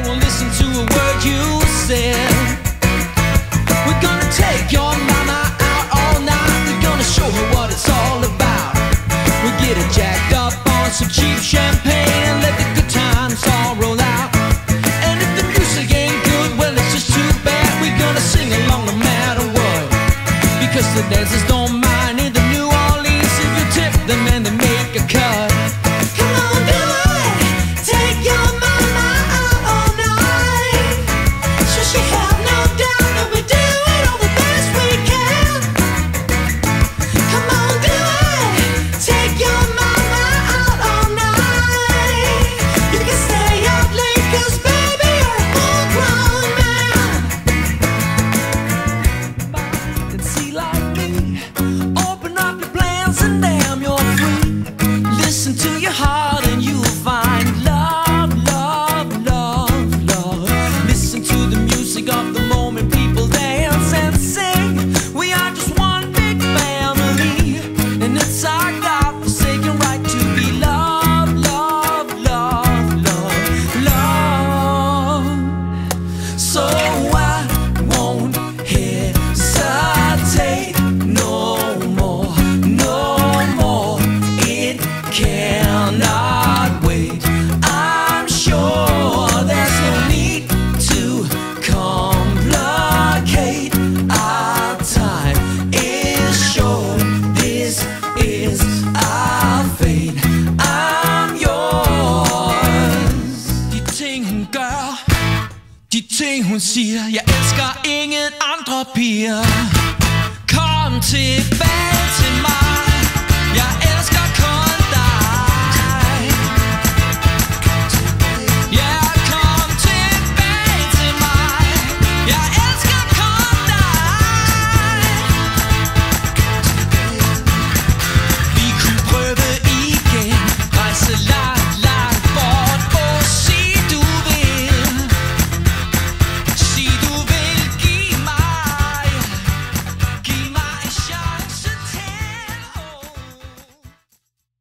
won't listen to a word you said. We're gonna take your mama out all night. We're gonna show her what it's all about. We'll get her jacked up on some cheap champagne and let the good times all roll out. And if the music ain't good, well, it's just too bad. We're gonna sing along no matter what, because the dancers don't mind in the New Orleans if you tip them and they make a cut. Come on, do it. Take your mama out all night. So she have no doubt that we do it all the best we can. Come on, do it. Take your mama out all night. You can stay up late 'cause baby you're a full-grown man. And see like me, open up your plans and damn you're free. Listen to your heart and you'll find love, love, love, love. Listen to the music of the moment, people dance and sing. We are just one big family, and it's our God-forsaken right to be loved, love, love, love, love. So I won't hesitate no more, no more. It cannot wait. I'm sure there's no need to complicate. Our time is short. This is our fate. I'm yours. De ting hun gør, de ting hun siger, jeg elsker ingen andre piger. Kom tilbage til mig.